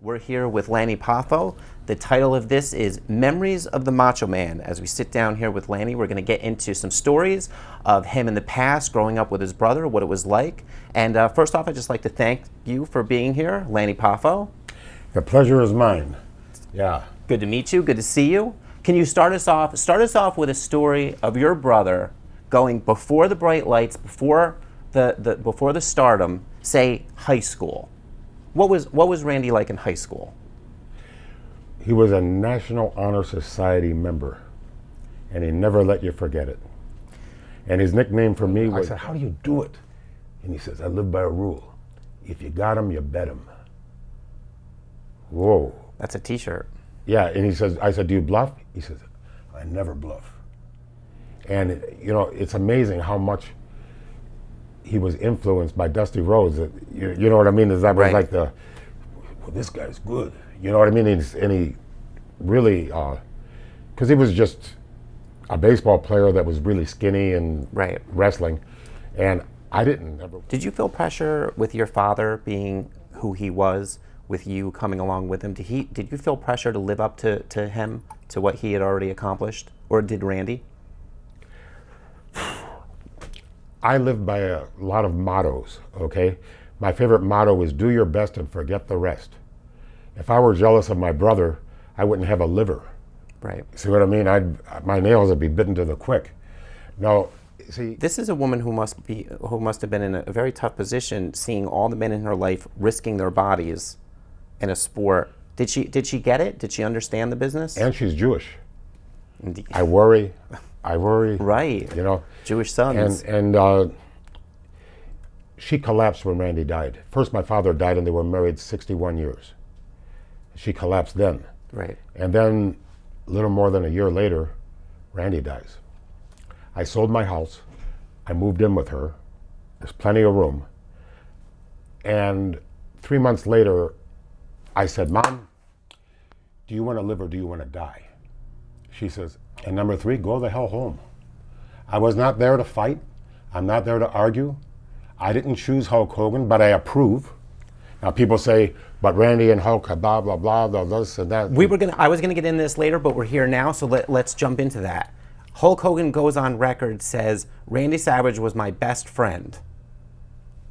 We're here with Lanny Poffo. The title of this is Memories of the Macho Man. As we sit down here with Lanny, we're going to get into some stories of him in the past, growing up with his brother, what it was like. And first off, I'd just like to thank you for being here, Lanny Poffo. The pleasure is mine. Yeah. Good to meet you. Good to see you. Can you start us off with a story of your brother going before the bright lights, before the stardom, say high school? What was Randy like in high school? He was a National Honor Society member, and he never let you forget it. And his nickname for me was, I said, how do you do it? And he says, I live by a rule. If you got him, you bet him. Whoa. That's a t-shirt. Yeah, and he says, I said, do you bluff? He says, I never bluff. And, you know, it's amazing how much he was influenced by Dusty Rhodes. You know what I mean? That was like well, this guy's good. You know what I mean? And he really, because he was just a baseball player that was really skinny and wrestling. And I didn't ever. Did you feel pressure with your father being who he was, with you coming along with him? Did you feel pressure to live up to him, to what he had already accomplished? Or did Randy? I live by a lot of mottos, okay? My favorite motto is do your best and forget the rest. If I were jealous of my brother, I wouldn't have a liver. Right. See what I mean? My nails would be bitten to the quick. No, see. This is a woman who must have been in a very tough position, seeing all the men in her life risking their bodies in a sport. Did she get it? Did she understand the business? And she's Jewish. Indeed. I worry. Right. You know. Jewish sons. And she collapsed when Randy died. First, my father died, and they were married 61 years. She collapsed then. Right. And then, a little more than a year later, Randy dies. I sold my house. I moved in with her. There's plenty of room. And 3 months later, I said, Mom, do you want to live or do you want to die? She says, and number 3, go the hell home. I was not there to fight. I'm not there to argue. I didn't choose Hulk Hogan, but I approve. Now people say, but Randy and Hulk, blah, blah, blah, this and that. I was gonna get into this later, but we're here now, so let's jump into that. Hulk Hogan goes on record, says, Randy Savage was my best friend.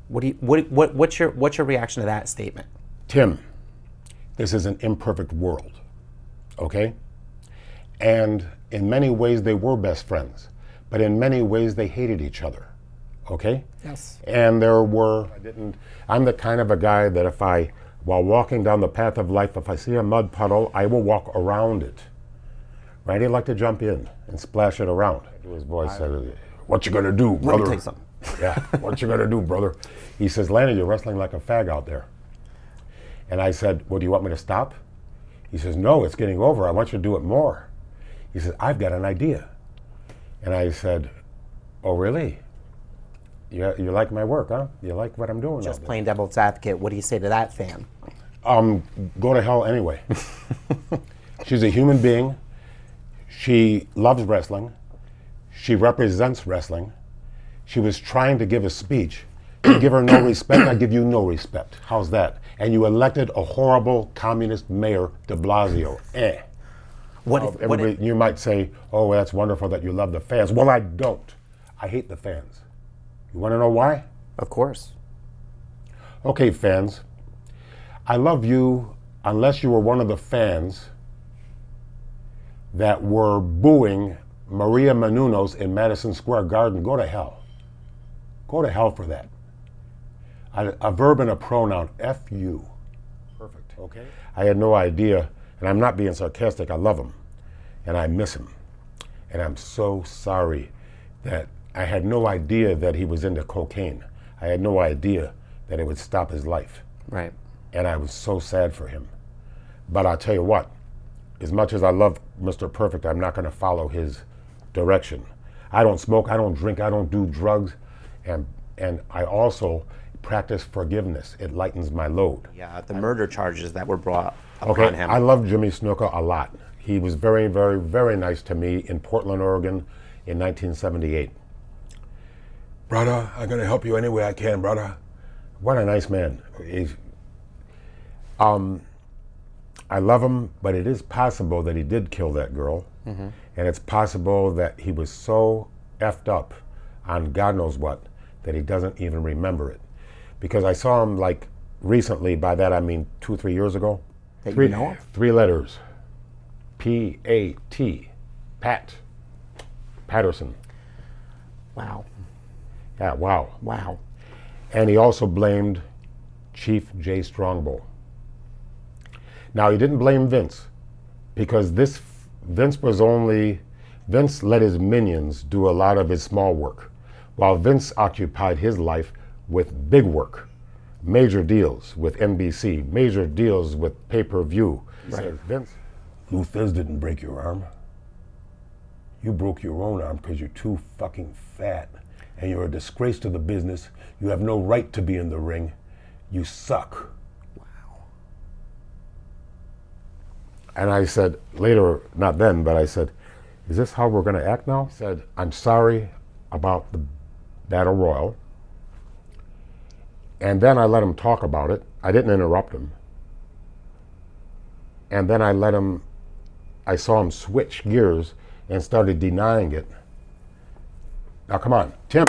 What's your reaction to that statement? Tim, this is an imperfect world, okay? And in many ways they were best friends, but in many ways they hated each other, okay? Yes. And I'm the kind of a guy that while walking down the path of life, if I see a mud puddle, I will walk around it. Randy liked to jump in and splash it around. His voice said, what you gonna do, brother? Let me tell you something. Yeah, what you gonna do, brother? He says, Lanny, you're wrestling like a fag out there. And I said, well, do you want me to stop? He says, no, it's getting over. I want you to do it more. He says, I've got an idea. And I said, oh, really? You like my work, huh? You like what I'm doing? Just plain devil's advocate, what do you say to that fan? Go to hell anyway. She's a human being. She loves wrestling. She represents wrestling. She was trying to give a speech. You give her no respect, I give you no respect. How's that? And you elected a horrible communist mayor, de Blasio. You might say, oh, well, that's wonderful that you love the fans. Well, I don't. I hate the fans. You want to know why? Of course. Okay, fans. I love you unless you were one of the fans that were booing Maria Menounos in Madison Square Garden. Go to hell. Go to hell for that. A verb and a pronoun, F you. Perfect. Okay. I had no idea, and I'm not being sarcastic, I love him, and I miss him. And I'm so sorry that I had no idea that he was into cocaine. I had no idea that it would stop his life. Right. And I was so sad for him. But I'll tell you what, as much as I love Mr. Perfect, I'm not gonna follow his direction. I don't smoke, I don't drink, I don't do drugs, and I also practice forgiveness. It lightens my load. Yeah, the murder charges that were brought upon him. I love Jimmy Snuka a lot. He was very, very, very nice to me in Portland, Oregon in 1978. Brother, I'm gonna help you any way I can, brother. What a nice man. I love him, but it is possible that he did kill that girl. And it's possible that he was so effed up on God knows what that he doesn't even remember it. Because I saw him like recently, by that I mean 2-3 years ago. That you know of? 3 letters. P-A-T. Pat. Patterson. Wow. Yeah, wow. Wow. And he also blamed Chief Jay Strongbow. Now, he didn't blame Vince, because Vince let his minions do a lot of his small work, while Vince occupied his life with big work, major deals with NBC, major deals with pay-per-view. Right. Said, Vince, Lou Thesz didn't break your arm. You broke your own arm because you're too fucking fat, and you're a disgrace to the business. You have no right to be in the ring. You suck. And I said, later, not then, but I said, is this how we're going to act now? He said, I'm sorry about the Battle Royal. And then I let him talk about it. I didn't interrupt him. And then I saw him switch gears and started denying it. Now, come on, Tim,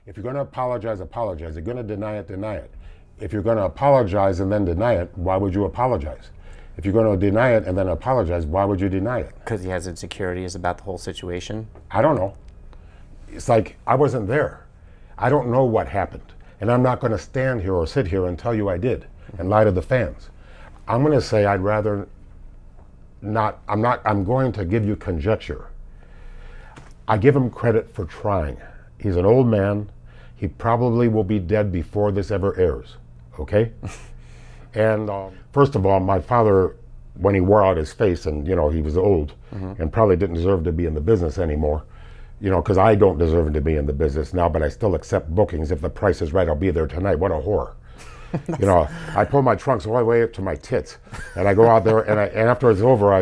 if you're going to apologize, apologize. If you're going to deny it, deny it. If you're going to apologize and then deny it, why would you apologize? If you're going to deny it and then apologize, why would you deny it? Because he has insecurities about the whole situation. I don't know. It's like, I wasn't there. I don't know what happened. And I'm not going to stand here or sit here and tell you I did and lie to the fans. I'm going to say I'd rather not, I'm going to give you conjecture. I give him credit for trying. He's an old man. He probably will be dead before this ever airs, okay? And first of all, my father, when he wore out his face and, you know, he was old and probably didn't deserve to be in the business anymore, you know, because I don't deserve to be in the business now, but I still accept bookings. If the price is right, I'll be there tonight. What a whore. You know, I pull my trunks all the way up to my tits, and I go out there, and after it's over,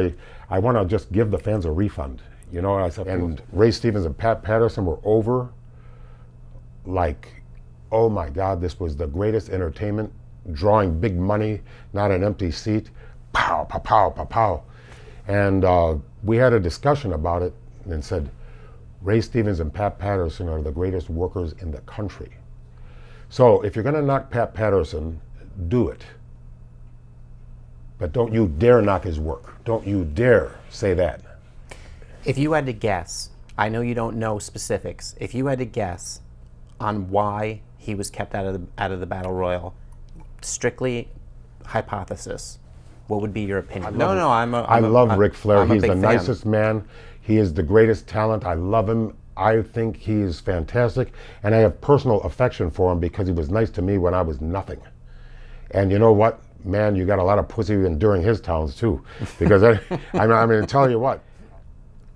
I want to just give the fans a refund. You know, and Ray Stevens and Pat Patterson were over like, oh my God, this was the greatest entertainment, drawing big money, not an empty seat. Pow, pow, pow, pow, pow. And we had a discussion about it and said, Ray Stevens and Pat Patterson are the greatest workers in the country. So if you're going to knock Pat Patterson, do it. But don't you dare knock his work. Don't you dare say that. If you had to guess, I know you don't know specifics, if you had to guess on why he was kept out of the Battle Royal, strictly hypothesis, what would be your opinion? I love Ric Flair. He's the nicest man. He is the greatest talent. I love him. I think he's fantastic. And I have personal affection for him because he was nice to me when I was nothing. And you know what? Man, you got a lot of pussy during his towns too. Because I'm going to tell you what.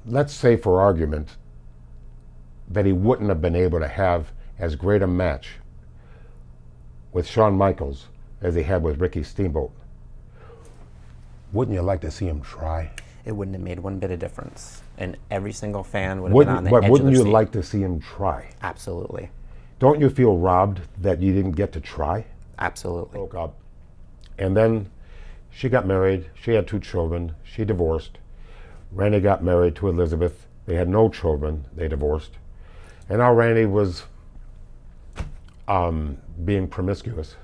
Let's say for argument that he wouldn't have been able to have as great a match with Shawn Michaels as he had with Ricky Steamboat. Wouldn't you like to see him try? It wouldn't have made one bit of difference. And every single fan would have been on the edge But of wouldn't their you seat. like to see him try? Absolutely. Don't you feel robbed that you didn't get to try? Absolutely. Broke up. And then she got married. She had 2 children. She divorced. Randy got married to Elizabeth. They had no children. They divorced. And now Randy was being promiscuous.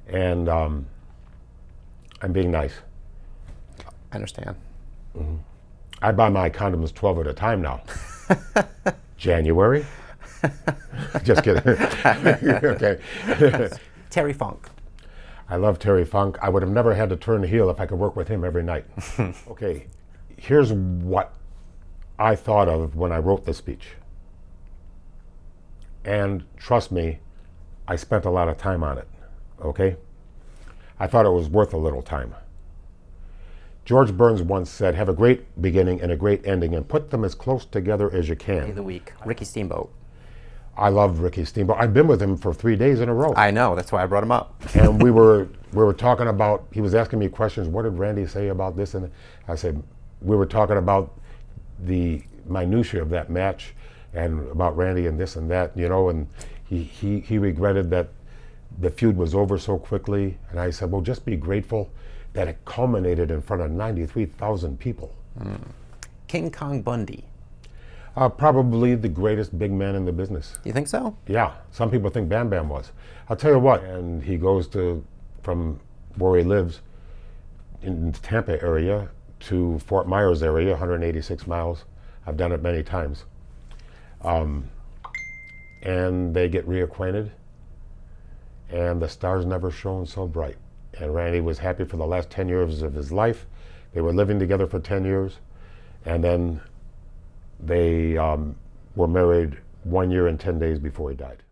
And I'm being nice. I understand. I buy my condoms 12 at a time now. January? Just kidding. Okay. Terry Funk. I love Terry Funk. I would have never had to turn heel if I could work with him every night. Okay, here's what I thought of when I wrote the speech. And trust me, I spent a lot of time on it, okay? I thought it was worth a little time. George Burns once said, have a great beginning and a great ending and put them as close together as you can. Day of the week. Ricky Steamboat. I love Ricky Steamboat. I've been with him for 3 days in a row. I know, that's why I brought him up. And we were talking about, he was asking me questions, what did Randy say about this? And I said, we were talking about the minutiae of that match and about Randy and this and that, you know, and he regretted that the feud was over so quickly. And I said, well, just be grateful that it culminated in front of 93,000 people. King Kong Bundy. Probably the greatest big man in the business. You think so? Yeah, some people think Bam Bam was. I'll tell you what, and he goes from where he lives in the Tampa area to Fort Myers area, 186 miles. I've done it many times. And they get reacquainted, and the stars never shone so bright. And Randy was happy for the last 10 years of his life. They were living together for 10 years, and then they were married 1 year and 10 days before he died.